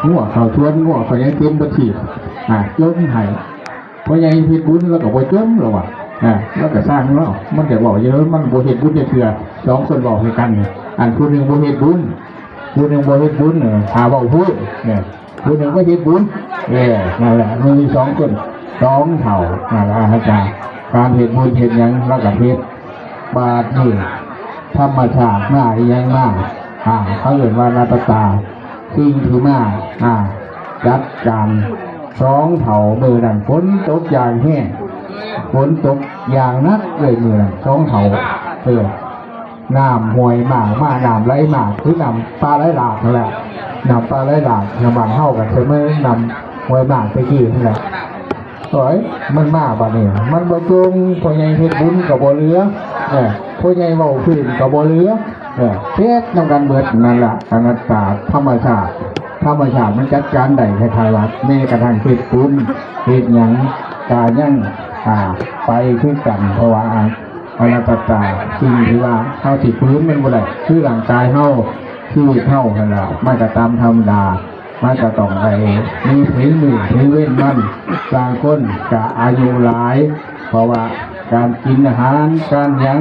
งัวเขาชวนงัวเขายังเต็มประทีจมให้เพราะยังเฮ็ดบุญแล้วก็บ่จมหรอกว่ะแล้วก็สร้างเนาะมันจะบอกเยอะมันบ่เฮ็ดบุญจะเถื่อสองคนบอกให้กันอันผู้หนึ่งบ่เฮ็ดบุญผู้หนึ่งบ่เฮ็ดบุญหาเว้าพูดเนี่ยผู้หนึ่งบ่เฮ็ดบุญนั่นแหละมีสองคนสองเผ่านั่นแหละอาจารย์การเฮ็ดบุญเฮ็ดหยังแล้วก็เฮ็ดบาตรนี่ธรรมชาติมาอีหยังมาเขาเรียกว่านาตตาสิ่งที่มาจัดการสองเผ่ามือนั่นฝนตกอย่างแห้งฝนตกอย่างนักเลยมือนั่นสองเผ่าน้ำห่วยมากน้ำไหลมากคือน้ำปลาไหลหลากนั่นแหละน้ำปลาไหลหลากน้ำบางเข้ากันใช่ไหมน้ำห่วยมากไปกี่นั่นแหละโอ้ยมันมากป่ะเนี่ยมันบ่จงพ่อใหญ่เฮ็ดบุญกับบ่เหลือพ่อใหญ่เว้าพื้นกับบ่เหลือเฮ็ดนำกันเบิดนั่นแหละอนัตตาธรรมชาติมันจัดการได้คล้ายๆว่าแม้กระทั่งเฮ็ดบุญเฮ็ดหยังกายังไปคือกันเพราะว่าอนัตตาสิ่งที่ว่าเฮาสิฟื้นมันบ่ได้คือร่างกายเฮาชีวิตเฮานั่นล่ะมันก็ตามธรรมดามันจะต้องไปมีถึงมือถึงเว้นมันบางคนจะอายุหลายเพราะว่าการกินอาหารการหยัง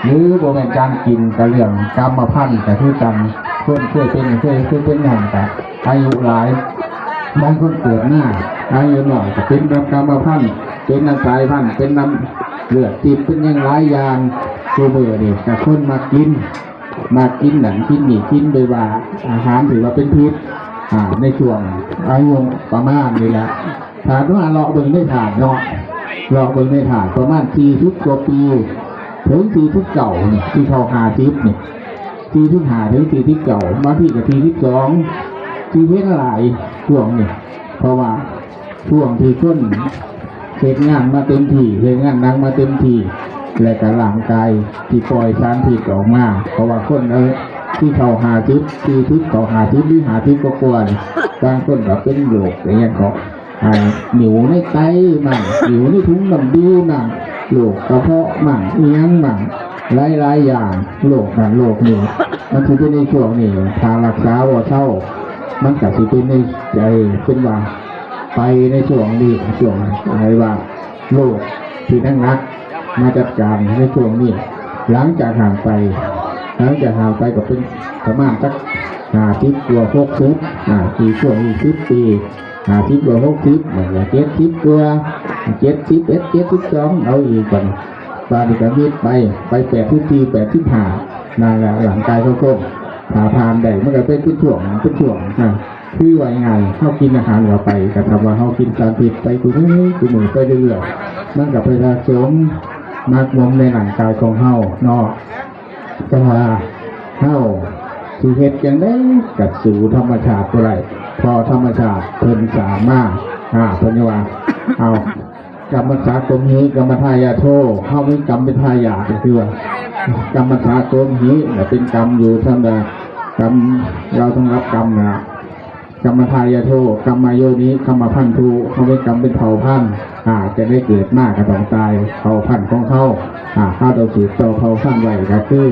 หรือบ่แม่นการกินกับเรื่องกรรมพันธุ์ก็คือกันคนเคยเป็นนั่นก็อายุหลายบางคนเกิดหน้าอายุน้อยก็เป็นกรรมพันธุ์เป็นน้ำสายพันธุ์เป็นน้ำเลือดติดเป็นยังหลายอย่างตัวเบื่อนี่แต่คนมากินหนังกินนี่กินโดยว่าอาหารถือว่าเป็นพิษในช่วงอายุประมาณนี้แหละถามว่าเลาะเบิ่งได้ถามเนาะเลาะเบิ่งได้ถามประมาณ40 กว่าปีถึง40 เก่านี่ที่เขา50นี่45ถึง40 เก่ามาที่กับ42ที่เพชรหลายช่วงนี่เพราะว่าช่วงที่ต้นเฮ็ดงานมาเต็มที่เฮ็ดงานหนักมาเต็มที่และก็ร่างกายที่ปล่อยสารพิษออกมาเพราะว่าคนที่เขา40เขา50หรือ50ก็กว่าบางคนก็เป็นโรคอย่างเงี้ยเขาหนิวในไตมั่งหนิวในถุงลำดีมั่งโรคกระเพาะมั่งเอียงมั่งหลายอย่างโรคนั้นโรคนี้มันคือเป็นในช่วงนี้ทางรักษาว่าเท่ามันก็สิเป็นในใจเป็นว่าไปในช่วงนี้ช่วงอะไรว่าโรคที่นักมาจัดการในช่วงนี้หลังจากห่างไปก็เป็นประมาณสัก50 กว่า60ปีช่วง10 ปี50 กว่า60เหมือนว่า70 กว่า71 72เอาอีกก่อนตอนนี้ก็มีไป80 ปี85นั่นแหละหลังกายเขาก็ผ่านได้มันก็เป็นช่วงคือว่ายังไงเขากินอาหารเราไปก็ทำว่าเขากินสารพิษไปคือมือไปเรื่อยๆมันกับไปผสมมักมมในร่างกายของเขาเนาะจังว่าเฮาสิเฮ็ดจังได๋กับสู่ธรรมชาติบ่ได้พอธรรมชาติเพิ่นสามารถเพิ่นว่าเอากรรมสากรมหิกรรมทายาโทเฮามีกรรมเป็นทายาทก็คือว่ากรรมสากรมหิเป็นกรรมอยู่ธรรมดากรรมเราต้องรับกรรมกรรมทายาโทกรรมโยนิกรรมพันธุเขาเป็นกรรมเป็นเผ่าพันธุ์จะได้เกิดมากก็ต้องตายเผ่าพันธุ์ของเขาถ้าเราสืบต่อเผ่าพันธุ์ไว้ก็คือ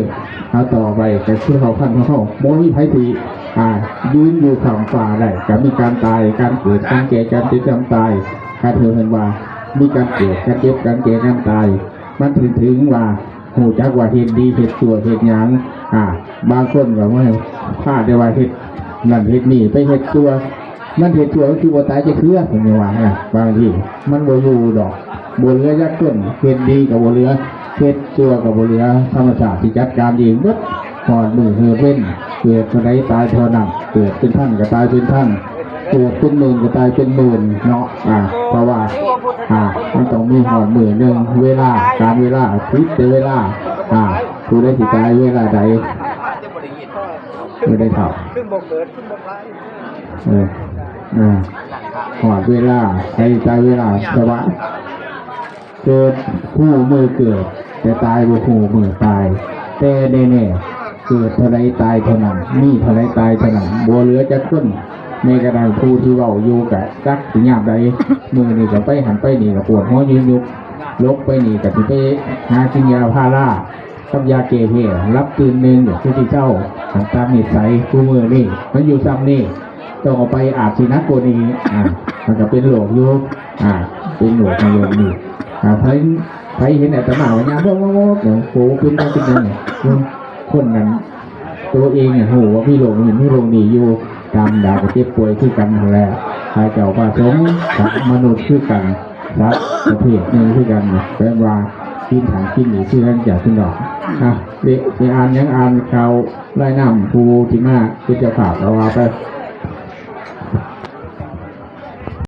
ถ้าต่อไปก็คือเผ่าพันธุ์ของเขาโมวิไพทียืนอยู่ข้างฟ้าได้ก็มีการตายการเกิดการแก่การเจ็บการตายการเห็นว่ามีการเกิดการเจ็บการแก่การตายมันถึงว่าหูจักว่าเหตุดีเหตุชั่วเหตุหยังบางคนก็ว่าพลาดได้ว่าเหตุนั่นเหตุนี่ไปเหตุชั่วมันเหตุชั่วก็คือว่าตายจะเคลื่อนอย่างนี้ว่าบางทีมันโบยูดอกโบเรือยักษ์ต้นเหตุดีกับโบเรือเหตุชั่วกับโบเรือธรรมชาติที่จัดการดีเมื่อหอดมือเธอเป็นเกิดคนใดตายเท่านั้นเกิดเป็นท่านก็ตายเป็นท่านเกิดเป็นหมื่นก็ตายเป็นหมื่นเนาะเพราะว่ามันต้องมีหอดมือหนึ่งเวลาการเวลาคิดแต่เวลาผู้ได้สิตายเวลาใดไม่ได้เท่าหอดเวลาใครตายเวลาสวะเกิดผู้มือเกิดแต่ตายบ่ผู้มือตายแต่แน่เกิดเท่าไรตายเท่านั้นนี่เท่าไรตายเท่านั้นบัวเหลือจะขึ้นในกระดานผู้ที่เว้าอยู่กับจักสิหยาบใดมือนี่ก็ไปหันไปนี่ก็ปวดหัวยืนยุบลกไปนี่ก็สิไปหากินยาพารากับยาเกเรรับตื่นนึงเดี๋ยวคือที่เจ้าตามนิสัยคู่มือนี่มันอยู่ซ้ำนี่ ต้องเอาไปอาบสินักโกนีมันก็เป็นโรคอยู่เป็นโรคในโรคนี้ใครเห็นอาตมาว่าญาโอ้โหเป็นได้เป็นยังไงคนนั้นตัวเองเนี่ยโหว่าพี่โรคนี่โรคนี้อยู่ตามดาวก็เจ็บป่วยคือกันแล้วใครเจ้าป่าสงสัตว์มนุษย์คือกันสัตว์ประเภทนึงคือกันแปลว่ากินถังกินหนีชื่อท่านจากขึ้นดอกเด็กที่อ่านยังอ่านข่าวไล่น้ำภูที่มาที่จะฝากเราไป